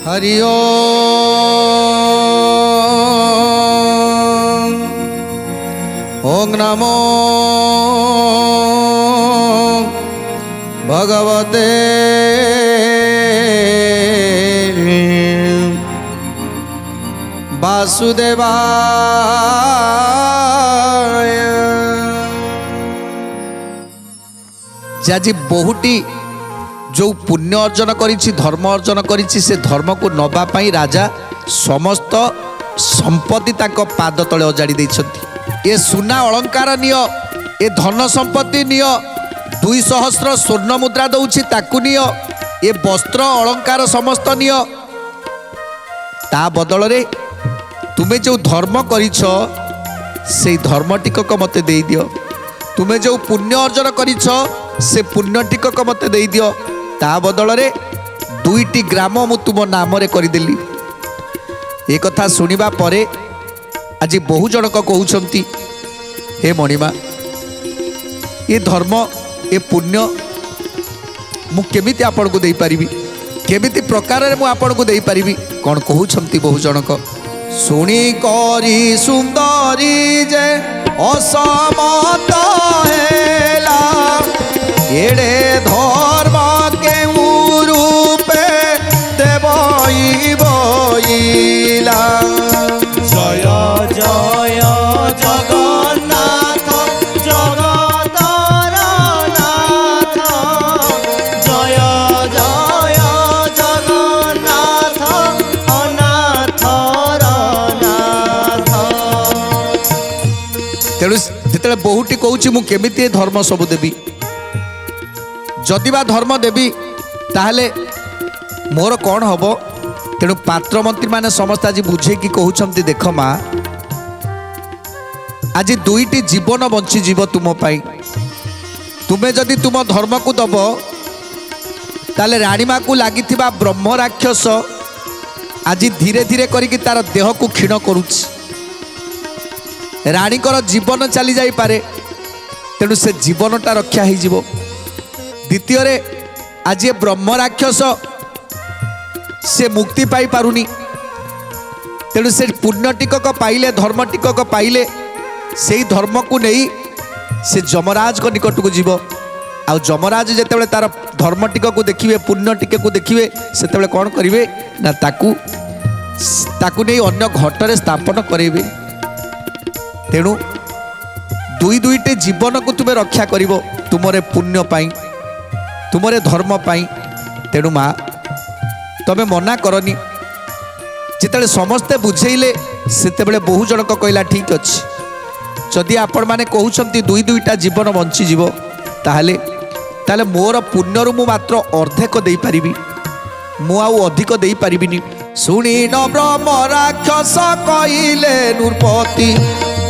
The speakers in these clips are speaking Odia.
हरि ओम नमो भगवते वासुदेवाय। जाजी बहुटी जो पुण्य अर्जन करिछि धर्म अर्जन करिछि से धर्म को नबा पाई राजा समस्त संपत्ति ताको पाद तले अजाड़ी दैछन्ति। ए सुना अलंकार नियो, ए धन संपत्ति नियो, 200 स्वर्ण मुद्रा दउछि ताकु नियो, ए वस्त्र अलंकार समस्त नियो। ता बदल रे तुमे जो धर्म करिछ से धर्म टिकक मते देई दियो। तुमे जो पुण्य अर्जन करिछ से पुण्य टिकक मते देई दियो। ता बदल रे 2टी ग्राम मु तुम नाम रे करदेली। ए कथा सुनिबा परे आज बहु जनक कहउछंती हे मणिमा ये धर्म ए पुण्य मु केमिति आपण को देई परिबी, केमिति प्रकार रे मु आपण को देई परिबी। कोन कहउछंती बहु जनक सुनी करी सुंदरी जे असमत हेला एड़े धर्म के रूपे देवई बइला। जय जय जगन्नाथ जगतर नाथ, जय जय जगन्नाथ अनाथर नाथ। तेणु जिते बहुटी कहूँ मु केमिति धर्म सबू देवी, जदिबा धर्म देवी ताहले मोर कौन हम। तेणु पात्र मंत्री माने समस्त आज बुझे कि कहउछंती देख माँ आज 2टी जीवन बंची जीव तुम पाई। तुमे जदि तुम धर्म को दब ताले राणीमा को लागिथिबा ब्रह्म राक्षस आज धीरे धीरे करिकी तार देह को क्षीण करुछि। राणीकर जीवन चली जाई पारे, तेणु से जीवनटा रक्षा हो जीवो। द्वितीय रे आज ये ब्रह्म राक्षस से मुक्ति पाई पारुनी, तेणु से पुण्य टिकक पाइले धर्म टिकक पाइले से धर्म को नहीं से जमराज को निकट को जीव। आ जमराज जेतेबेले तार धर्म टिक को देखिए पुण्य टिके को देखिए सेतेबेले कौन करिवे ना ताकू नहीं अन्य घटरे स्थापन करेंगे। तेणु 2टी जीवन को तुम रक्षा कर तुमरे पुण्य पाई तुमरे धर्म पाई। तेणु माँ तमें मना करनी। जिते समस्ते बुझेले सेतेबेले बहु जनक कहला ठीक अच्छे जदि आपण माने कहउछंती 2टा जीवन बंची जीव ताहले मोर पुण्यरु मु मात्र अर्धेक देई परिबी, मु आउ अधिक देई परिबिनी। सुनी न ब्रह्म राक्षस कइले नृपति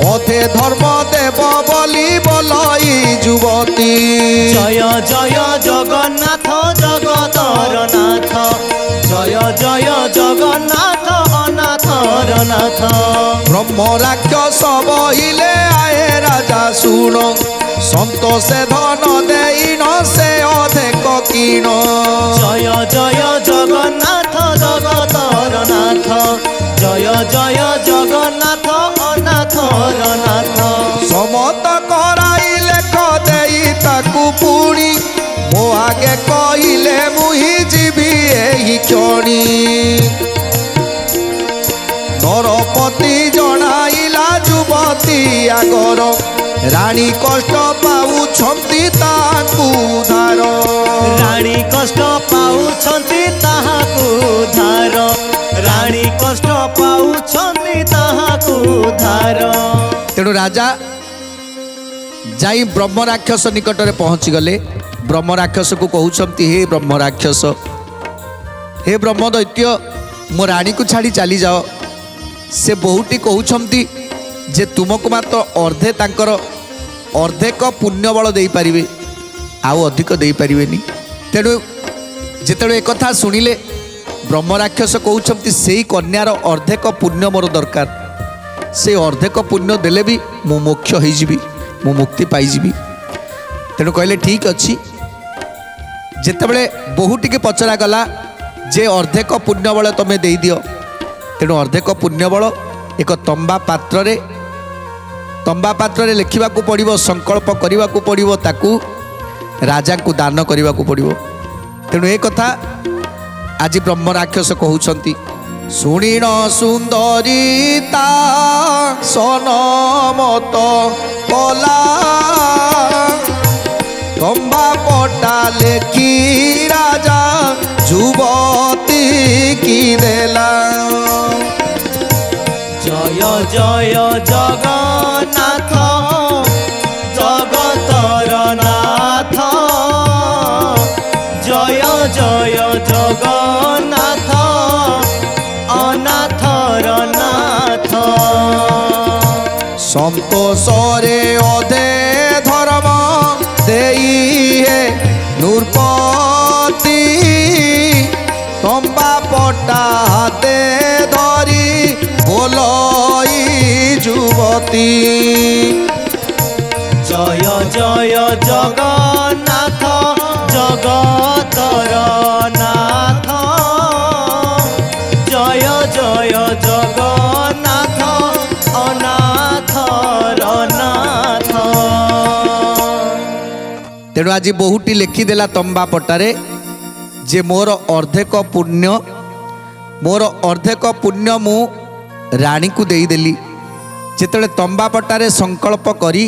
अथे धर्म देव बलि बलई जुवती। जय जय जगन्नाथ जगतर नाथ, जय जय जगन्नाथ अनाथर नाथ। ब्रह्म राक्षस बहिले आए राजा सुन संतोषे धन देइन से अधिक किण। जय जय जगन्नाथ जगतर नाथ, जय जय जगन्नाथ अनाथर नाथ। समत कराई लेख देई ताकू पुणी मो आगे कहिले मुहि जीवी एही क्षणी। द्रौपदी जनाइला जुवती आगर रानी कष्ट पाउछंती ताकू धार। रानी कष्ट पाउछंती ताहाकू धार, रानी कष्ट पाउछंती ताहाकू धार। तेणु राजा जाई ब्रह्म राक्षस निकट में पहुँची गले। ब्रह्म राक्षस को कहउछंती हे ब्रह्म राक्षस, हे ब्रह्म दैत्य मो रानी को छाड़ी चली जाओ। से बहुटी कहउछंती जे तुमको मात्र अर्धे तांकर अर्धेक पुण्य बल दे पारिबे आउ अधिक दे पारिबेनी। तेणु जेतेबेले एक कथा सुनिले ब्रह्म राक्षस कहउछंती सेई कन्यार अर्धेक पुण्य मोर दरकार, से अर्धेक पुण्य देले भी मु मोक्ष हो जीवी। ମୁଁ ମୁକ୍ତି ପାଇଯିବି। ତେଣୁ କହିଲେ ଠିକ୍ ଅଛି। ଯେତେବେଳେ ବୋହୂଟିକି ପଚରାଗଲା ଯେ ଅର୍ଦ୍ଧେକ ପୁଣ୍ୟ ବଳ ତମେ ଦେଇଦିଅ, ତେଣୁ ଅର୍ଦ୍ଧେକ ପୁଣ୍ୟ ବଳ ଏକ ତମ୍ବା ପାତ୍ରରେ ଲେଖିବାକୁ ପଡ଼ିବ, ସଂକଳ୍ପ କରିବାକୁ ପଡ଼ିବ, ତାକୁ ରାଜାଙ୍କୁ ଦାନ କରିବାକୁ ପଡ଼ିବ। ତେଣୁ ଏ କଥା ଆଜି ବ୍ରହ୍ମ ରାକ୍ଷସ କହୁଛନ୍ତି, ଶୁଣିଣ ସୁନ୍ଦରୀ ତା ସନମତ କଲା, ତମ୍ବା ପଟା ଲେଖି ରାଜା ଯୁବତୀ କି ଦେଲା। জয় জয় জগন্নাথ জগতর নাথ, জয় জয় জগন্নাথ অনাথর নাথ। সন্তোষরে অধে ধর্ম দেই হে নূরপতি, তম্বা পটা হাতে ধরি বলই যুবতী। জয় জয় জগন্নাথ জগতর নাথ, জয় জয় জগন্নাথ অনাথর নাথ। তেণু আজ বহুটি লেখিদেলা তম্বা পটারে যে মোর অর্ধেক পুণ্য মু রাণীକୁ ଦେଇଦେଲି। ଯେତେବେଳେ ତମ୍ବାପଟାରେ ସଂକଳ୍ପ କରି,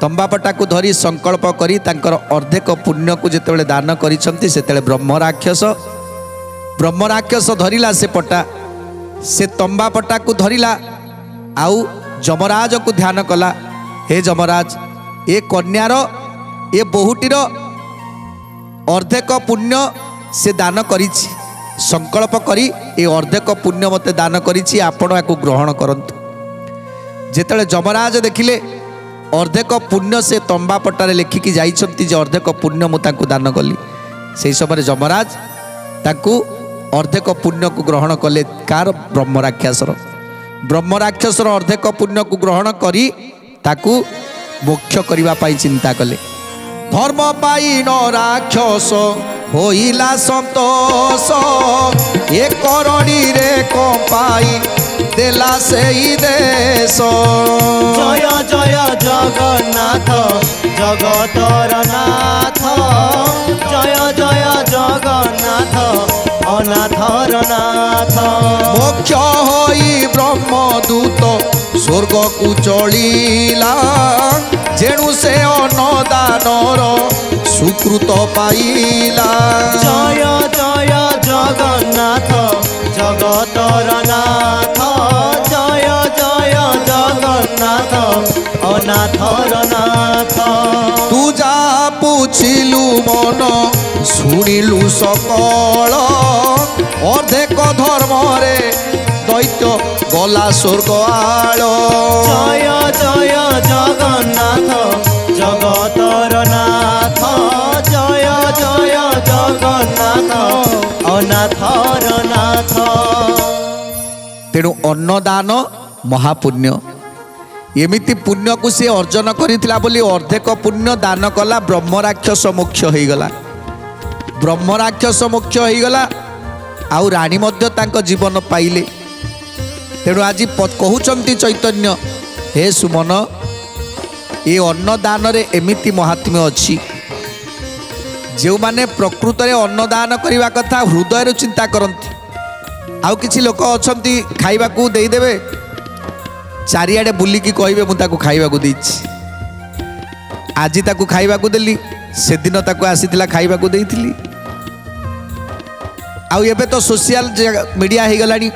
ତମ୍ବାପଟାକୁ ଧରି ସଂକଳ୍ପ କରି ତାଙ୍କର ଅର୍ଦ୍ଧେକ ପୁଣ୍ୟକୁ ଯେତେବେଳେ ଦାନ କରିଛନ୍ତି, ସେତେବେଳେ ବ୍ରହ୍ମ ରାକ୍ଷସ ଧରିଲା ସେ ପଟା, ସେ ତମ୍ବାପଟାକୁ ଧରିଲା, ଆଉ ଯମରାଜକୁ ଧ୍ୟାନ କଲା, ହେ ଯମରାଜ, ଏ କନ୍ୟାର ଏ ବୋହୂଟିର ଅର୍ଦ୍ଧେକ ପୁଣ୍ୟ ସେ ଦାନ କରିଛି, ସଂକଳ୍ପ କରି ଏ ଅର୍ଦ୍ଧେକ ପୁଣ୍ୟ ମୋତେ ଦାନ କରିଛି, ଆପଣ ୟାକୁ ଗ୍ରହଣ କରନ୍ତୁ। ଯେତେବେଳେ ଯମରାଜ ଦେଖିଲେ ଅର୍ଦ୍ଧେକ ପୁଣ୍ୟ ସେ ତମ୍ବା ପଟାରେ ଲେଖିକି ଯାଇଛନ୍ତି ଯେ ଅର୍ଦ୍ଧେକ ପୁଣ୍ୟ ମୁଁ ତାଙ୍କୁ ଦାନ କଲି, ସେହି ସମୟରେ ଯମରାଜ ତାଙ୍କୁ ଅର୍ଦ୍ଧେକ ପୁଣ୍ୟକୁ ଗ୍ରହଣ କଲେ। କାହାର? ବ୍ରହ୍ମ ରାକ୍ଷସର ଅର୍ଦ୍ଧେକ ପୁଣ୍ୟକୁ ଗ୍ରହଣ କରି ତାକୁ ମୋକ୍ଷ କରିବା ପାଇଁ ଚିନ୍ତା କଲେ। ଧର୍ମ ପାଇନ ରାକ୍ଷସ ହୋଇଲା ସନ୍ତୋଷ, ଏ କରଣୀରେ କମ୍ପାଇ ଦେଲା ସେଇ ଦେଶ। জয় জয় জগন্নাথ জগতর নাথ, জয় জয় জগন্নাথ অনাথর নাথ। মোক্ষ হই ব্রহ্মদূত স্বর্গকু চলিলা, যেণু সে অন্নদানর সুকৃত পাইলা। জয় জয় জগন্নাথ জগতর নাথ, জয় জয় জগন্নাথ অনাথর নাথ। তু যা পুছিলু মন শুনিলু সকল, অর্ধেক ধর্মরে দৈত্য গলা স্বর্গ আল। জয় জয় জগন্নাথ জগতর নাথ, জয় জয় জগন্নাথ অনাথর নাথ। তেণু অন্নদান মহাপুণ্য, এমিতি পুণ্যକୁ ସେ ଅର୍ଜନ କରିଥିଲା ବୋଲି ଅର୍ଦ୍ଧେକ ପୁଣ୍ୟ ଦାନ କଲା। ବ୍ରହ୍ମ ରାକ୍ଷସ ମୋକ୍ଷ ହେଇଗଲା, ବ୍ରହ୍ମ ରାକ୍ଷସ ମୋକ୍ଷ ହେଇଗଲା, ଆଉ ରାଣୀ ମଧ୍ୟ ତାଙ୍କ ଜୀବନ ପାଇଲେ। ତେଣୁ ଆଜି କହୁଛନ୍ତି ଚୈତନ୍ୟ, ହେ ସୁମନ, ଏ ଅନ୍ନଦାନରେ ଏମିତି ମହାତ୍ମ୍ୟ ଅଛି। ଯେଉଁମାନେ ପ୍ରକୃତରେ ଅନ୍ନଦାନ କରିବା କଥା ହୃଦୟରୁ ଚିନ୍ତା କରନ୍ତି, ଆଉ କିଛି ଲୋକ ଅଛନ୍ତି ଖାଇବାକୁ ଦେଇଦେବେ, ଚାରିଆଡ଼େ ବୁଲିକି କହିବେ ମୁଁ ତାକୁ ଖାଇବାକୁ ଦେଇଛି, ଆଜି ତାକୁ ଖାଇବାକୁ ଦେଲି, ସେଦିନ ତାକୁ ଆସିଥିଲା ଖାଇବାକୁ ଦେଇଥିଲି। ଆଉ ଏବେ ତ ସୋସିଆଲ ମିଡ଼ିଆ ହେଇଗଲାଣି,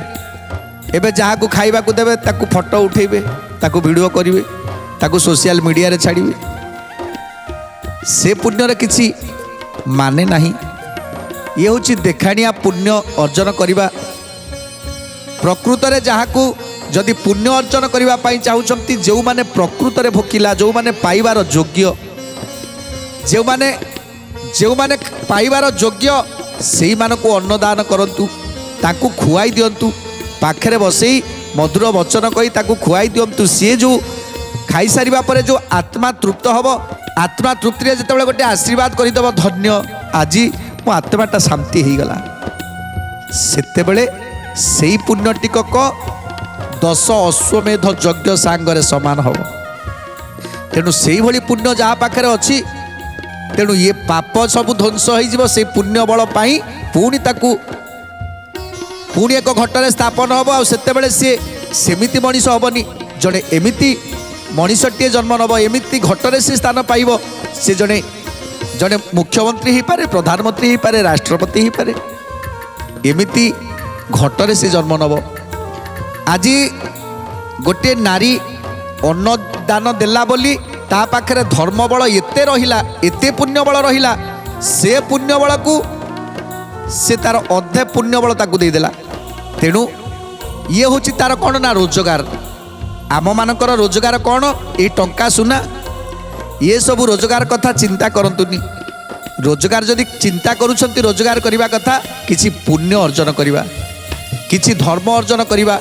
ଏବେ ଯାହାକୁ ଖାଇବାକୁ ଦେବେ ତାକୁ ଫଟୋ ଉଠେଇବେ, ତାକୁ ଭିଡ଼ିଓ କରିବେ, ତାକୁ ସୋସିଆଲ ମିଡ଼ିଆରେ ଛାଡ଼ିବେ। ସେ ପୁଣ୍ୟର କିଛି ମାନେ ନାହିଁ। ଇଏ ହେଉଛି ଦେଖାଣିଆ ପୁଣ୍ୟ ଅର୍ଜନ କରିବା। ପ୍ରକୃତରେ ଯାହାକୁ ଯଦି ପୁଣ୍ୟ ଅର୍ଜନ କରିବା ପାଇଁ ଚାହୁଁଛନ୍ତି, ଯେଉଁମାନେ ପ୍ରକୃତରେ ଭୋକିଲା, ଯେଉଁମାନେ ପାଇବାର ଯୋଗ୍ୟ, ଯେଉଁମାନେ ପାଇବାର ଯୋଗ୍ୟ, ସେଇମାନଙ୍କୁ ଅନ୍ନଦାନ କରନ୍ତୁ, ତାଙ୍କୁ ଖୁଆଇ ଦିଅନ୍ତୁ, ପାଖରେ ବସେଇ ମଧୁର ବଚନ କହି ତାକୁ ଖୁଆଇ ଦିଅନ୍ତୁ। ସିଏ ଯେଉଁ ଖାଇସାରିବା ପରେ ଯେଉଁ ଆତ୍ମା ତୃପ୍ତ ହେବ, ଆତ୍ମା ତୃପ୍ତିରେ ଯେତେବେଳେ ଗୋଟେ ଆଶୀର୍ବାଦ କରିଦେବ, ଧନ୍ୟ ଆଜି ମୋ ଆତ୍ମାଟା ଶାନ୍ତି ହେଇଗଲା, ସେତେବେଳେ ସେଇ ପୁଣ୍ୟ ଟିକକ 10 ଅଶ୍ୱମେଧ ଯଜ୍ଞ ସାଙ୍ଗରେ ସମାନ ହେବ। ତେଣୁ ସେଇଭଳି ପୁଣ୍ୟ ଯାହା ପାଖରେ ଅଛି, ତେଣୁ ଇଏ ପାପ ସବୁ ଧ୍ୱଂସ ହୋଇଯିବ। ସେଇ ପୁଣ୍ୟ ବଳ ପାଇଁ ପୁଣି ତାକୁ ପୁଣି ଏକ ଘଟରେ ସ୍ଥାପନ ହେବ। ଆଉ ସେତେବେଳେ ସିଏ ସେମିତି ମଣିଷ ହେବନି, ଜଣେ ଏମିତି ମଣିଷଟିଏ ଜନ୍ମ ନେବ, ଏମିତି ଘଟରେ ସେ ସ୍ଥାନ ପାଇବ। ସେ ଜଣେ ଜଣେ ମୁଖ୍ୟମନ୍ତ୍ରୀ ହେଇପାରେ, ପ୍ରଧାନମନ୍ତ୍ରୀ ହେଇପାରେ, ରାଷ୍ଟ୍ରପତି ହେଇପାରେ, ଏମିତି ଘଟରେ ସେ ଜନ୍ମ ନେବ। ଆଜି ଗୋଟିଏ ନାରୀ ଅନ୍ନଦାନ ଦେଲା ବୋଲି ତା ପାଖରେ ଧର୍ମବଳ ଏତେ ରହିଲା, ଏତେ ପୁଣ୍ୟବଳ ରହିଲା, ସେ ପୁଣ୍ୟବଳକୁ ସେ ତାର ଅଧେ ପୁଣ୍ୟବଳ ତାକୁ ଦେଇଦେଲା। ତେଣୁ ଇଏ ହେଉଛି ତାର କ'ଣ ନା ରୋଜଗାର। ଆମମାନଙ୍କର ରୋଜଗାର କ'ଣ? ଏଇ ଟଙ୍କା ସୁନା, ଇଏ ସବୁ ରୋଜଗାର କଥା ଚିନ୍ତା କରନ୍ତୁନି। ରୋଜଗାର ଯଦି ଚିନ୍ତା କରୁଛନ୍ତି, ରୋଜଗାର କରିବା କଥା କିଛି ପୁଣ୍ୟ ଅର୍ଜନ କରିବା, କିଛି ଧର୍ମ ଅର୍ଜନ କରିବା।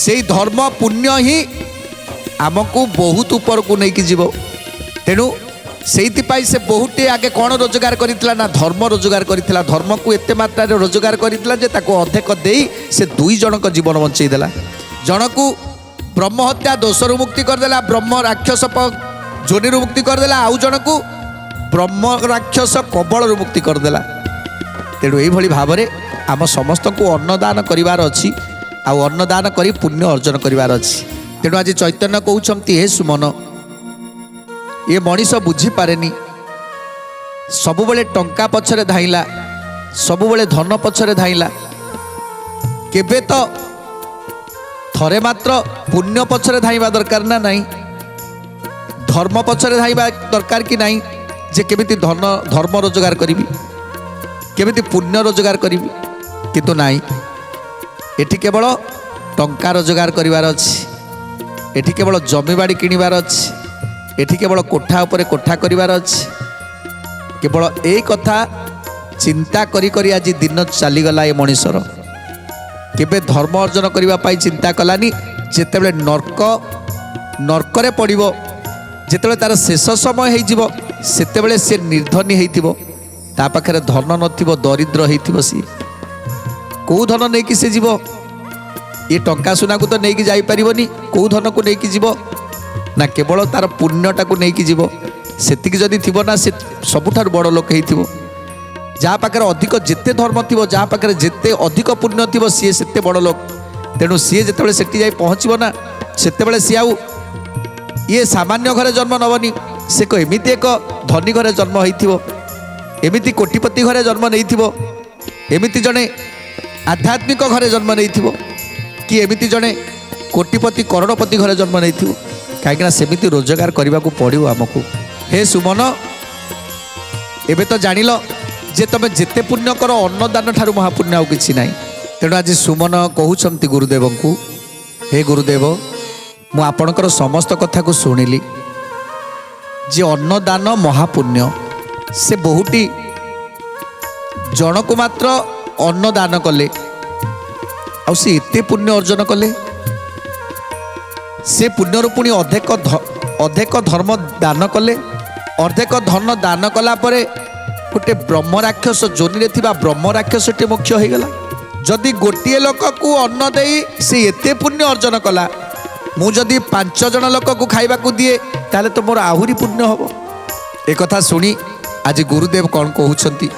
ସେଇ ଧର୍ମ ପୁଣ୍ୟ ହିଁ ଆମକୁ ବହୁତ ଉପରକୁ ନେଇକି ଯିବ। ତେଣୁ ସେଇଥିପାଇଁ ସେ ବହୁଟିଏ ଆଗେ କ'ଣ ରୋଜଗାର କରିଥିଲା ନା ଧର୍ମ ରୋଜଗାର କରିଥିଲା। ଧର୍ମକୁ ଏତେ ମାତ୍ରାରେ ରୋଜଗାର କରିଥିଲା ଯେ ତାକୁ ଅଧେକ ଦେଇ ସେ 2 ଜଣଙ୍କ ଜୀବନ ବଞ୍ଚେଇ ଦେଲା। ଜଣକୁ ବ୍ରହ୍ମ ହତ୍ୟା ଦୋଷରୁ ମୁକ୍ତି କରିଦେଲା, ବ୍ରହ୍ମ ରାକ୍ଷସ ଯୋନିରୁ ମୁକ୍ତି କରିଦେଲା, ଆଉ ଜଣକୁ ବ୍ରହ୍ମ ରାକ୍ଷସ କବଳରୁ ମୁକ୍ତି କରିଦେଲା। ତେଣୁ ଏଇଭଳି ଭାବରେ ଆମ ସମସ୍ତଙ୍କୁ ଅନ୍ନଦାନ କରିବାର ଅଛି, ଆଉ ଅନ୍ନଦାନ କରି ପୁଣ୍ୟ ଅର୍ଜନ କରିବାର ଅଛି। ତେଣୁ ଆଜି ଚୈତନ୍ୟ କହୁଛନ୍ତି, ହେ ସୁମନ, ଏ ମଣିଷ ବୁଝିପାରେନି, ସବୁବେଳେ ଟଙ୍କା ପଛରେ ଧାଇଁଲା, ସବୁବେଳେ ଧନ ପଛରେ ଧାଇଁଲା, କେବେ ତ ଥରେ ମାତ୍ର ପୁଣ୍ୟ ପଛରେ ଧାଇଁବା ଦରକାର ନା ନାହିଁ, ଧର୍ମ ପଛରେ ଧାଇଁବା ଦରକାର କି ନାହିଁ, ଯେ କେମିତି ଧର୍ମ ରୋଜଗାର କରିବି, କେମିତି ପୁଣ୍ୟ ରୋଜଗାର କରିବି। କିନ୍ତୁ ନାହିଁ, ଏଠି କେବଳ ଟଙ୍କା ରୋଜଗାର କରିବାର ଅଛି, ଏଠି କେବଳ ଜମିବାଡ଼ି କିଣିବାର ଅଛି, ଏଠି କେବଳ କୋଠା ଉପରେ କୋଠା କରିବାର ଅଛି। କେବଳ ଏଇ କଥା ଚିନ୍ତା କରି କରି ଆଜି ଦିନ ଚାଲିଗଲା ଏ ମଣିଷର। କେବେ ଧର୍ମ ଅର୍ଜନ କରିବା ପାଇଁ ଚିନ୍ତା କଲାନି। ଯେତେବେଳେ ନର୍କରେ ପଡ଼ିବ, ଯେତେବେଳେ ତାର ଶେଷ ସମୟ ହେଇଯିବ, ସେତେବେଳେ ସେ ନିର୍ଧନୀ ହେଇଥିବ, ତା ପାଖରେ ଧନ ନଥିବ, ଦରିଦ୍ର ହେଇଥିବ। ସିଏ କେଉଁ ଧନ ନେଇକି ସେ ଯିବ? ଏ ଟଙ୍କା ସୁନାକୁ ତ ନେଇକି ଯାଇପାରିବନି। କେଉଁ ଧନକୁ ନେଇକି ଯିବ? ନା କେବଳ ତାର ପୁଣ୍ୟଟାକୁ ନେଇକି ଯିବ। ସେତିକି ଯଦି ଥିବ ନା, ସେ ସବୁଠାରୁ ବଡ଼ ଲୋକ ହେଇଥିବ। ଯାହା ପାଖରେ ଅଧିକ ଯେତେ ଧର୍ମ ଥିବ, ଯାହା ପାଖରେ ଯେତେ ଅଧିକ ପୁଣ୍ୟ ଥିବ, ସିଏ ସେତେ ବଡ଼ ଲୋକ। ତେଣୁ ସିଏ ଯେତେବେଳେ ସେଠି ଯାଇ ପହଞ୍ଚିବ ନା, ସେତେବେଳେ ସିଏ ଆଉ ଇଏ ସାମାନ୍ୟ ଘରେ ଜନ୍ମ ନେବନି। ସେ ଏମିତି ଏକ ଧନୀ ଘରେ ଜନ୍ମ ହେଇଥିବ, ଏମିତି କୋଟିପତି ଘରେ ଜନ୍ମ ନେଇଥିବ, ଏମିତି ଜଣେ ଆଧ୍ୟାତ୍ମିକ ଘରେ ଜନ୍ମ ନେଇଥିବ, କି ଏମିତି ଜଣେ କୋଟିପତି କରୋଡ଼ପତି ଘରେ ଜନ୍ମ ନେଇଥିବ। କାହିଁକିନା ସେମିତି ରୋଜଗାର କରିବାକୁ ପଡ଼ିବ ଆମକୁ। ହେ ସୁମନ, ଏବେ ତ ଜାଣିଲ ଯେ ତମେ ଯେତେ ପୁଣ୍ୟ କର, ଅନ୍ନଦାନ ଠାରୁ ମହାପୁଣ୍ୟ ଆଉ କିଛି ନାହିଁ। ତେଣୁ ଆଜି ସୁମନ କହୁଛନ୍ତି ଗୁରୁଦେବଙ୍କୁ, ହେ ଗୁରୁଦେବ, ମୁଁ ଆପଣଙ୍କର ସମସ୍ତ କଥାକୁ ଶୁଣିଲି ଯେ ଅନ୍ନଦାନ ମହାପୁଣ୍ୟ। ସେ ବହୁଟି ଜଣକୁ ମାତ୍ର ଅନ୍ନଦାନ କଲେ, ଆଉ ସେ ଏତେ ପୁଣ୍ୟ ଅର୍ଜନ କଲେ। ସେ ପୁଣ୍ୟରୁ ପୁଣି ଅଧେକ ଧର୍ମ ଦାନ କଲେ। ଅର୍ଧେକ ଧନ ଦାନ କଲା ପରେ ଗୋଟେ ବ୍ରହ୍ମ ରାକ୍ଷସ ଯୋନିରେ ଥିବା ବ୍ରହ୍ମ ରାକ୍ଷସଟି ମୁଖ୍ୟ ହେଇଗଲା। ଯଦି ଗୋଟିଏ ଲୋକକୁ ଅନ୍ନ ଦେଇ ସେ ଏତେ ପୁଣ୍ୟ ଅର୍ଜନ କଲା, ମୁଁ ଯଦି 5 ଜଣ ଲୋକକୁ ଖାଇବାକୁ ଦିଏ, ତାହେଲେ ତ ମୋର ଆହୁରି ପୁଣ୍ୟ ହେବ। ଏକଥା ଶୁଣି ଆଜି ଗୁରୁଦେବ କ'ଣ କହୁଛନ୍ତି?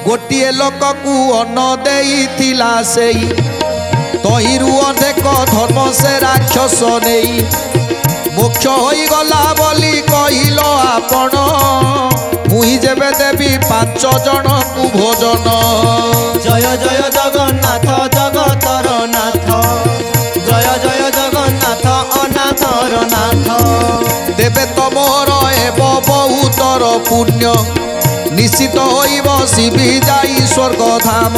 ଗୋଟିଏ ଲୋକକୁ ଅନ୍ନ ଦେଇଥିଲା ସେଇ, ତହିଁରୁ ଅଧେକ ଧର୍ମ ସେ ରାକ୍ଷସ ନେଇ, ମୋକ୍ଷ ହୋଇଗଲା ବୋଲି କହିଲ ଆପଣ, ମୁଇଁ ଯେବେ ଦେବି 5 ଜଣକୁ ଭୋଜନ। ଜୟ ଜୟ ଜଗନ୍ନାଥ ଜଗତର ନାଥ, ଜୟ ଜୟ ଜଗନ୍ନାଥ ଅନାଥର ନାଥ। ଦେବେ ତମର ହେବ ବହୁତର ପୁଣ୍ୟ, ନିଶ୍ଚିତ ହୋଇବ ଶିବି ଯାଇ ସ୍ୱର୍ଗ ଧାମ।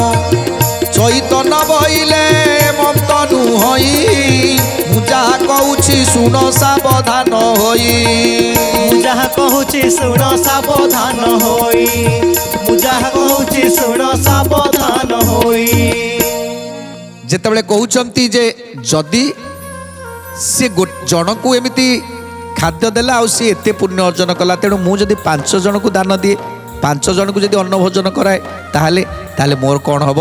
ଚୈତନ୍ୟ ବଇଲେ ମନ୍ତ ନୁହଇ, ମୁଁ ଯାହା କହୁଛି ଶୁଣ ସାବଧାନ ହୋଇ। ମୁଁ ଯାହା କହୁଛି ଶୁଣ ସାବଧାନ ହୋଇ, ମୁଁ ଯାହା କହୁଛି ଶୁଣ ସାବଧାନ ହୋଇ। ଯେତେବେଳେ କହୁଛନ୍ତି ଯେ ଯଦି ସେ ଜଣକୁ ଏମିତି ଖାଦ୍ୟ ଦେଲା ଆଉ ସିଏ ଏତେ ପୁଣ୍ୟ ଅର୍ଜନ କଲା, ତେଣୁ ମୁଁ ଯଦି 5 ଜଣକୁ ଦାନ ଦିଏ, 5 ଜଣକୁ ଯଦି ଅନ୍ନ ଭୋଜନ କରାଏ, ତାହେଲେ ତାହେଲେ ମୋର କ'ଣ ହେବ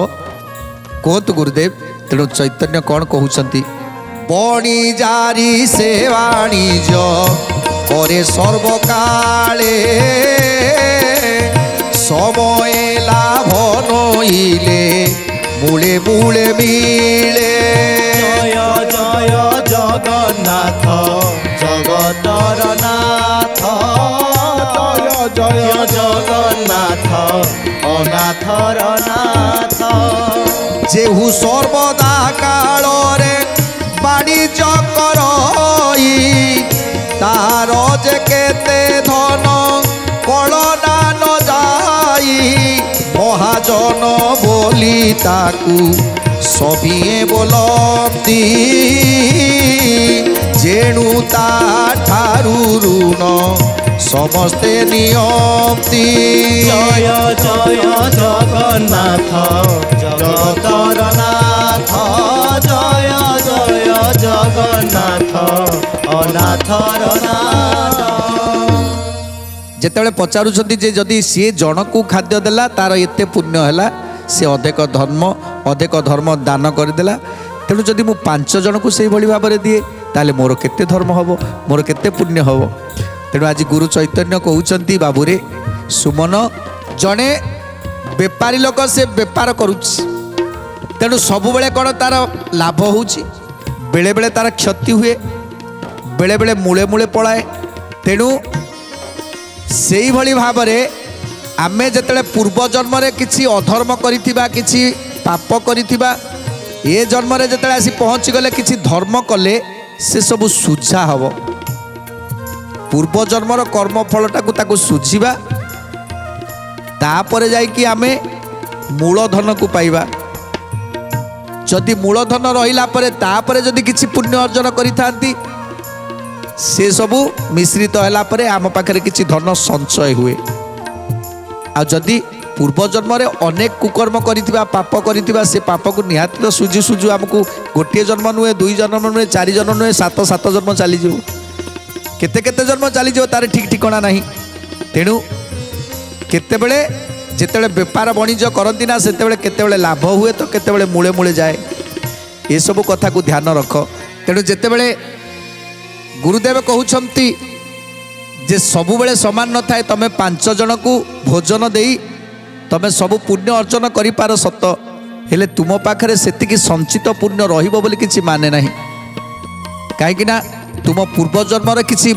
କୁହନ୍ତୁ ଗୁରୁଦେବ। ତେଣୁ ଚୈତନ୍ୟ କ'ଣ କହୁଛନ୍ତି, ବଣିଜାରି ସେ ବାଣିଜ୍ୟ করে সর্বকালে, সময় লাভ নইলে মূলে মূলে মিলে। জয় জয় জগন্নাথ জগতর নাথ, জয় জয় জগন্নাথ অনাথর নাথ। যেহু সর্বদা কালরে বাণিজ্য করই, তার যে কেতে ধন কলনা ন যাই, মহাজন বলি তাকু সবিয়ে বলতি, যেণু তা ঠারু ঋণ সমস্তে নিয়ন্তি। জয় জয় জগন্নাথ জগতর নাথ, জয় জয় জগন্নাথ অনাথর নাথ। যেତେବେଳେ ପଚାରୁଛନ୍ତି ଯେ ଯଦି ସିଏ ଜଣକୁ ଖାଦ୍ୟ ଦେଲା ତାର ଏତେ ପୁଣ୍ୟ ହେଲା, ସେ ଅଧିକ ଧର୍ମ ଦାନ କରିଦେଲା, ତେଣୁ ଯଦି ମୁଁ 5 ଜଣକୁ ସେଇଭଳି ଭାବରେ ଦିଏ ତାହେଲେ ମୋର କେତେ ଧର୍ମ ହେବ, ମୋର କେତେ ପୁଣ୍ୟ ହେବ। ତେଣୁ ଆଜି ଗୁରୁ ଚୈତନ୍ୟ କହୁଛନ୍ତି, ବାବୁରେ ସୁମନ, ଜଣେ ବେପାରୀ ଲୋକ ସେ ବେପାର କରୁଛି, ତେଣୁ ସବୁବେଳେ କ'ଣ ତାର ଲାଭ ହେଉଛି, ବେଳେବେଳେ ତାର କ୍ଷତି ହୁଏ, ବେଳେବେଳେ ମୂଳେ ମୂଳେ ପଳାଏ। ତେଣୁ ସେଇଭଳି ଭାବରେ ଆମେ ଯେତେବେଳେ ପୂର୍ବ ଜନ୍ମରେ କିଛି ଅଧର୍ମ କରିଥିବା, କିଛି ପାପ କରିଥିବା, ଏ ଜନ୍ମରେ ଯେତେବେଳେ ଆସି ପହଞ୍ଚିଗଲେ କିଛି ଧର୍ମ କଲେ, ସେସବୁ ସୁଝା ହେବ। ପୂର୍ବ ଜନ୍ମର କର୍ମଫଳଟାକୁ ତାକୁ ସୁଝିବା, ତାପରେ ଯାଇକି ଆମେ ମୂଳଧନକୁ ପାଇବା। ଯଦି ମୂଳଧନ ରହିଲା ପରେ ତାପରେ ଯଦି କିଛି ପୁଣ୍ୟ ଅର୍ଜନ କରିଥାନ୍ତି, ସେ ସବୁ ମିଶ୍ରିତ ହେଲା ପରେ ଆମ ପାଖରେ କିଛି ଧନ ସଞ୍ଚୟ ହୁଏ। ଆଉ ଯଦି ପୂର୍ବ ଜନ୍ମରେ ଅନେକ କୁକର୍ମ କରିଥିବା, ପାପ କରିଥିବା, ସେ ପାପକୁ ନିହାତି ତ ସୁଝୁ ଆମକୁ ଗୋଟିଏ ଜନ୍ମ ନୁହେଁ, 2 ଜନ୍ମ ନୁହେଁ, 4 ଜନ୍ମ ନୁହେଁ, 7 ଜନ୍ମ ଚାଲିଯିବ, କେତେ ଜନ୍ମ ଚାଲିଯିବ ତାର ଠିକ୍ ଠିକଣା ନାହିଁ। ତେଣୁ କେତେବେଳେ ଯେତେବେଳେ ବେପାର ବାଣିଜ୍ୟ କରନ୍ତି ନା, ସେତେବେଳେ କେତେବେଳେ ଲାଭ ହୁଏ ତ କେତେବେଳେ ମୂଳେ ମୂଳେ ଯାଏ, ଏସବୁ କଥାକୁ ଧ୍ୟାନ ରଖ। ତେଣୁ ଯେତେବେଳେ ଗୁରୁଦେବ କହୁଛନ୍ତି ଯେ ସବୁବେଳେ ସମାନ ନଥାଏ, ତମେ 5 ଜଣକୁ ଭୋଜନ ଦେଇ ତମେ ସବୁ ପୁଣ୍ୟ ଅର୍ଜନ କରିପାର ସତ, ହେଲେ ତୁମ ପାଖରେ ସେତିକି ସଞ୍ଚିତ ପୁଣ୍ୟ ରହିବ ବୋଲି କିଛି ମାନେ ନାହିଁ। କାହିଁକି ନା ତୁମ ପୂର୍ବ ଜନ୍ମରେ କିଛି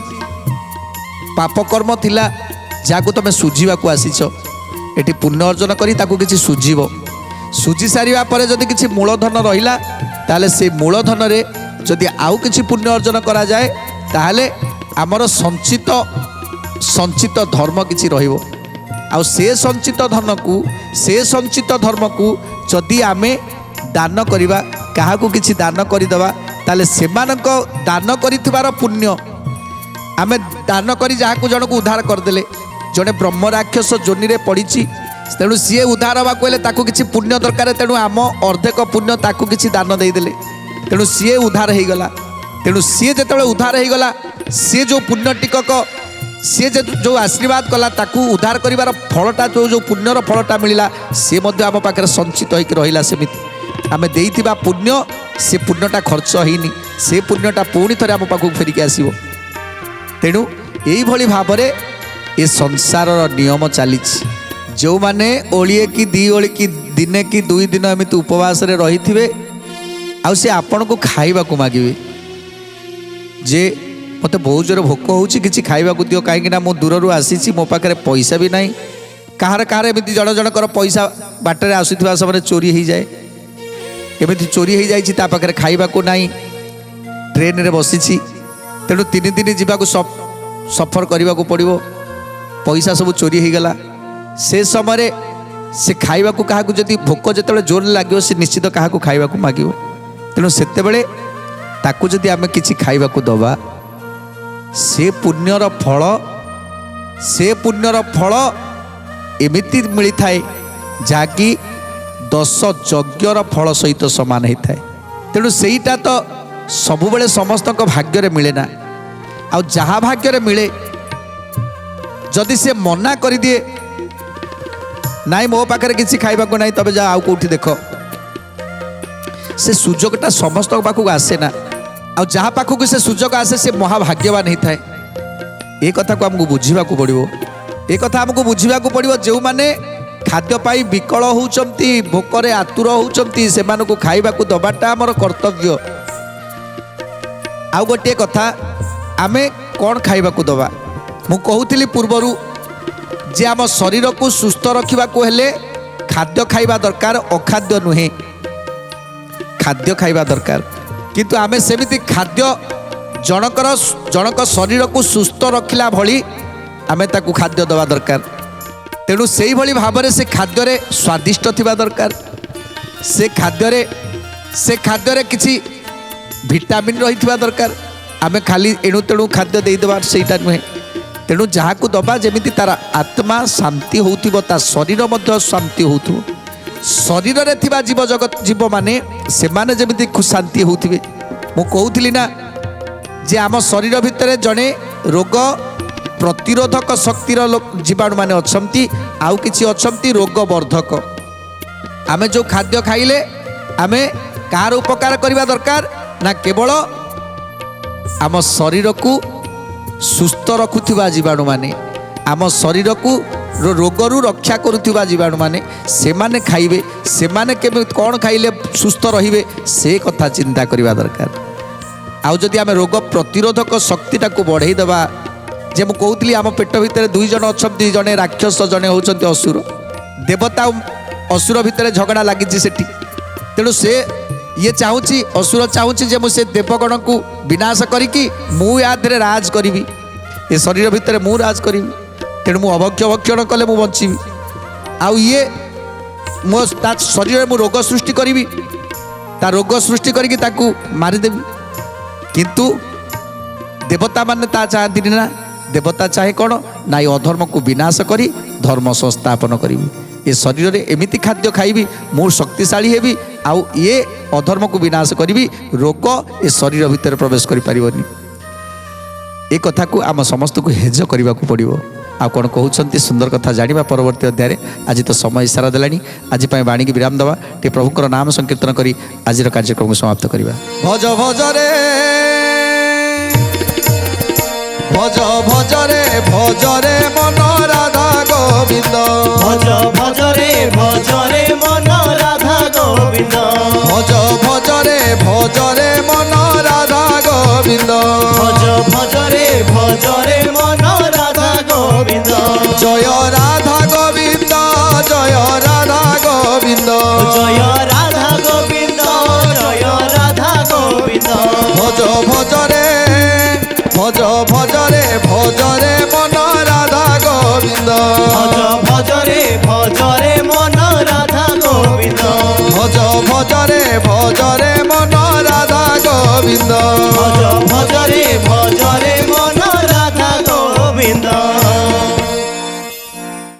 ପାପକର୍ମ ଥିଲା ଯାହାକୁ ତମେ ସୁଝିବାକୁ ଆସିଛ, ଏଠି ପୁଣ୍ୟ ଅର୍ଜନ କରି ତାକୁ କିଛି ସୁଝିବ। ସୁଝି ସାରିବା ପରେ ଯଦି କିଛି ମୂଳଧନ ରହିଲା, ତାହେଲେ ସେ ମୂଳଧନରେ ଯଦି ଆଉ କିଛି ପୁଣ୍ୟ ଅର୍ଜନ କରାଯାଏ, ତାହେଲେ ଆମର ସଞ୍ଚିତ ଧର୍ମ କିଛି ରହିବ। ଆଉ ସେ ସଞ୍ଚିତ ଧର୍ମକୁ ଯଦି ଆମେ ଦାନ କରିବା, କାହାକୁ କିଛି ଦାନ କରିଦେବା, ତାହେଲେ ସେମାନଙ୍କ ଦାନ କରିଥିବାର ପୁଣ୍ୟ ଆମେ ଦାନ କରି ଯାହାକୁ ଜଣକୁ ଉଦ୍ଧାର କରିଦେଲେ, ଜଣେ ବ୍ରହ୍ମ ରାକ୍ଷସ ଯୋନିରେ ପଡ଼ିଛି, ତେଣୁ ସିଏ ଉଦ୍ଧାର ହେବାକୁ ହେଲେ ତାକୁ କିଛି ପୁଣ୍ୟ ଦରକାର, ତେଣୁ ଆମ ଅର୍ଦ୍ଧେକ ପୁଣ୍ୟ ତାକୁ କିଛି ଦାନ ଦେଇଦେଲେ, ତେଣୁ ସିଏ ଉଦ୍ଧାର ହେଇଗଲା। ତେଣୁ ସିଏ ଯେତେବେଳେ ଉଦ୍ଧାର ହେଇଗଲା, ସିଏ ଯେଉଁ ପୁଣ୍ୟ ଟିକକ ସିଏ ଯେଉଁ ଆଶୀର୍ବାଦ କଲା, ତାକୁ ଉଦ୍ଧାର କରିବାର ଫଳଟା ଯେଉଁ ପୁଣ୍ୟର ଫଳଟା ମିଳିଲା, ସିଏ ମଧ୍ୟ ଆମ ପାଖରେ ସଞ୍ଚିତ ହୋଇକି ରହିଲା। ସେମିତି ଆମେ ଦେଇଥିବା ପୁଣ୍ୟ, ସେ ପୁଣ୍ୟଟା ଖର୍ଚ୍ଚ ହେଇନି, ସେ ପୁଣ୍ୟଟା ପୁଣି ଥରେ ଆମ ପାଖକୁ ଫେରିକି ଆସିବ। ତେଣୁ ଏଇଭଳି ଭାବରେ ଏ ସଂସାରର ନିୟମ ଚାଲିଛି। ଯେଉଁମାନେ ଓଳିଏ କି 2 ଓଳି କି ଦିନେ କି 2 ଦିନ ଏମିତି ଉପବାସରେ ରହିଥିବେ, ଆଉ ସେ ଆପଣଙ୍କୁ ଖାଇବାକୁ ମାଗିବେ ଯେ ମୋତେ ବହୁତ ଜୋରେ ଭୋକ ହେଉଛି, କିଛି ଖାଇବାକୁ ଦିଅ, କାହିଁକିନା ମୁଁ ଦୂରରୁ ଆସିଛି, ମୋ ପାଖରେ ପଇସା ବି ନାହିଁ। କାହାର ଏମିତି ଜଣଙ୍କର ପଇସା ବାଟରେ ଆସୁଥିବା ସମୟରେ ଚୋରି ହେଇଯାଏ, ଏମିତି ଚୋରି ହେଇଯାଇଛି, ତା ପାଖରେ ଖାଇବାକୁ ନାହିଁ, ଟ୍ରେନରେ ବସିଛି, ତେଣୁ 3 ଦିନ ଯିବାକୁ ସଫର କରିବାକୁ ପଡ଼ିବ, ପଇସା ସବୁ ଚୋରି ହେଇଗଲା। ସେ ସମୟରେ ସେ ଖାଇବାକୁ କାହାକୁ ଯଦି ଭୋକ ଯେତେବେଳେ ଜୋରରେ ଲାଗିବ, ସେ ନିଶ୍ଚିତ କାହାକୁ ଖାଇବାକୁ ମାଗିବ। ତେଣୁ ସେତେବେଳେ ତାକୁ ଯଦି ଆମେ କିଛି ଖାଇବାକୁ ଦେବା, ସେ ପୁଣ୍ୟର ଫଳ ଏମିତି ମିଳିଥାଏ ଯାହାକି 10 ଯଜ୍ଞର ଫଳ ସହିତ ସମାନ ହେଇଥାଏ। ତେଣୁ ସେଇଟା ତ ସବୁବେଳେ ସମସ୍ତଙ୍କ ଭାଗ୍ୟରେ ମିଳେ ନା। ଆଉ ଯାହା ଭାଗ୍ୟରେ ମିଳେ ଯଦି ସେ ମନା କରିଦିଏ ନାଇଁ ମୋ ପାଖରେ କିଛି ଖାଇବାକୁ ନାହିଁ ତବେ ଯା ଆଉ କେଉଁଠି ଦେଖ, ସେ ସୁଯୋଗଟା ସମସ୍ତଙ୍କ ପାଖକୁ ଆସେ ନା। ଆଉ ଯାହା ପାଖକୁ ସେ ସୁଯୋଗ ଆସେ ସେ ମହାଭାଗ୍ୟବାନ ହେଇଥାଏ। ଏ କଥାକୁ ଆମକୁ ବୁଝିବାକୁ ପଡ଼ିବ। ଏ କଥା ଆମକୁ ବୁଝିବାକୁ ପଡ଼ିବ ଯେଉଁମାନେ ଖାଦ୍ୟ ପାଇଁ ବିକଳ ହେଉଛନ୍ତି, ଭୋକରେ ଆତୁର ହେଉଛନ୍ତି, ସେମାନଙ୍କୁ ଖାଇବାକୁ ଦେବାଟା ଆମର କର୍ତ୍ତବ୍ୟ। ଆଉ ଗୋଟିଏ କଥା, ଆମେ କ'ଣ ଖାଇବାକୁ ଦେବା? ମୁଁ କହୁଥିଲି ପୂର୍ବରୁ ଯେ ଆମ ଶରୀରକୁ ସୁସ୍ଥ ରଖିବାକୁ ହେଲେ ଖାଦ୍ୟ ଖାଇବା ଦରକାର, ଅଖାଦ୍ୟ ନୁହେଁ, ଖାଦ୍ୟ ଖାଇବା ଦରକାର। କିନ୍ତୁ ଆମେ ସେମିତି ଖାଦ୍ୟ ଜଣକ ଶରୀରକୁ ସୁସ୍ଥ ରଖିଲା ଭଳି ଆମେ ତାକୁ ଖାଦ୍ୟ ଦେବା ଦରକାର। ତେଣୁ ସେଇଭଳି ଭାବରେ ସେ ଖାଦ୍ୟରେ ସ୍ୱାଦିଷ୍ଟ ଥିବା ଦରକାର, ସେ ଖାଦ୍ୟରେ କିଛି ଭିଟାମିନ୍ ରହିଥିବା ଦରକାର। ଆମେ ଖାଲି ଏଣୁ ତେଣୁ ଖାଦ୍ୟ ଦେଇଦେବା ସେଇଟା ନୁହେଁ। ତେଣୁ ଯାହାକୁ ଦେବା ଯେମିତି ତାର ଆତ୍ମା ଶାନ୍ତି ହେଉଥିବ, ତା ଶରୀର ମଧ୍ୟ ଶାନ୍ତି ହେଉଥିବ। ଶରୀରରେ ଥିବା ଜୀବମାନେ ସେମାନେ ଯେମିତି ଶାନ୍ତି ହେଉଥିବେ। ମୁଁ କହୁଥିଲି ନା ଯେ ଆମ ଶରୀର ଭିତରେ ଜଣେ ରୋଗ ପ୍ରତିରୋଧକ ଶକ୍ତିର ଜୀବାଣୁ ମାନେ ଅଛନ୍ତି, ଆଉ କିଛି ଅଛନ୍ତି ରୋଗ ବର୍ଦ୍ଧକ। ଆମେ ଯେଉଁ ଖାଦ୍ୟ ଖାଇଲେ ଆମେ କାହାର ଉପକାର କରିବା ଦରକାର ନା କେବଳ ଆମ ଶରୀରକୁ ସୁସ୍ଥ ରଖୁଥିବା ଜୀବାଣୁମାନେ, ଆମ ଶରୀରକୁ ରୋଗରୁ ରକ୍ଷା କରୁଥିବା ଜୀବାଣୁମାନେ ସେମାନେ ଖାଇବେ। ସେମାନେ କେମିତି କ'ଣ ଖାଇଲେ ସୁସ୍ଥ ରହିବେ ସେ କଥା ଚିନ୍ତା କରିବା ଦରକାର। ଆଉ ଯଦି ଆମେ ରୋଗ ପ୍ରତିରୋଧକ ଶକ୍ତିଟାକୁ ବଢ଼େଇ ଦେବା, ଯେ ମୁଁ କହୁଥିଲି ଆମ ପେଟ ଭିତରେ ଦୁଇ ଜଣ ଅଛନ୍ତି, ଜଣେ ରାକ୍ଷସ ଜଣେ ହେଉଛନ୍ତି ଅସୁର। ଦେବତା ଆଉ ଅସୁର ଭିତରେ ଝଗଡ଼ା ଲାଗିଛି ସେଠି। ତେଣୁ ସେ ଇଏ ଚାହୁଁଛି, ଅସୁର ଚାହୁଁଛି ଯେ ମୁଁ ସେ ଦେବଗଣକୁ ବିନାଶ କରିକି ମୁଁ ୟା ଦେହରେ ରାଜ କରିବି, ଏ ଶରୀର ଭିତରେ ମୁଁ ରାଜ କରିବି। ତେଣୁ ମୁଁ ଅଭକ୍ଷ୍ୟ ଭକ୍ଷଣ କଲେ ମୁଁ ବଞ୍ଚିବି। ଆଉ ଇଏ ତା ଶରୀରରେ ମୁଁ ରୋଗ ସୃଷ୍ଟି କରିବି, ତା ରୋଗ ସୃଷ୍ଟି କରିକି ତାକୁ ମାରିଦେବି। କିନ୍ତୁ ଦେବତାମାନେ ତା ଚାହାନ୍ତିନି ନା। ଦେବତା ଚାହେଁ କ'ଣ ନା ଏ ଅଧର୍ମକୁ ବିନାଶ କରି ଧର୍ମ ସଂସ୍ଥାପନ କରିବି। ଏ ଶରୀରରେ ଏମିତି ଖାଦ୍ୟ ଖାଇବି ମୁଁ ଶକ୍ତିଶାଳୀ ହେବି, ଆଉ ଇଏ ଅଧର୍ମକୁ ବିନାଶ କରିବି, ରୋଗ ଏ ଶରୀର ଭିତରେ ପ୍ରବେଶ କରିପାରିବନି। ଏ କଥାକୁ ଆମ ସମସ୍ତଙ୍କୁ ହେଜ କରିବାକୁ ପଡ଼ିବ। ଆଉ କ'ଣ କହୁଛନ୍ତି ସୁନ୍ଦର କଥା ଜାଣିବା ପରବର୍ତ୍ତୀ ଅଧ୍ୟାୟରେ। ଆଜି ତ ସମୟ ଇସାରା ଦେଲାଣି, ଆଜି ପାଇଁ ବାଣୀକି ବିରାମ ଦେବା। ଟିକେ ପ୍ରଭୁଙ୍କର ନାମ ସଂକୀର୍ତ୍ତନ କରି ଆଜିର କାର୍ଯ୍ୟକ୍ରମକୁ ସମାପ୍ତ କରିବା। ଭଜ ଭଜରେ ଭଜ ଭଜରେ ଭଜରେ ମନ ରାଧା ଗୋବିନ୍ଦ, ଭଜ ଭଜରେ ଭଜରେ ମନ ରାଧା ଗୋବିନ୍ଦ, ଭଜ ଭଜରେ ଭଜରେ ମନ ରାଧା ଗୋବିନ୍ଦ, ଭଜ ଭଜରେ ଭଜରେ ମନ ରାଧା ଗୋବିନ୍ଦ, ଜୟ ରାଧା ଗୋବିନ୍ଦ, ଜୟ ରାଧା ଗୋବିନ୍ଦ, ଜୟ ରାଧା ଗୋବିନ୍ଦ, ଜୟ ରାଧା ଗୋବିନ୍ଦ, ଭଜ ଭଜ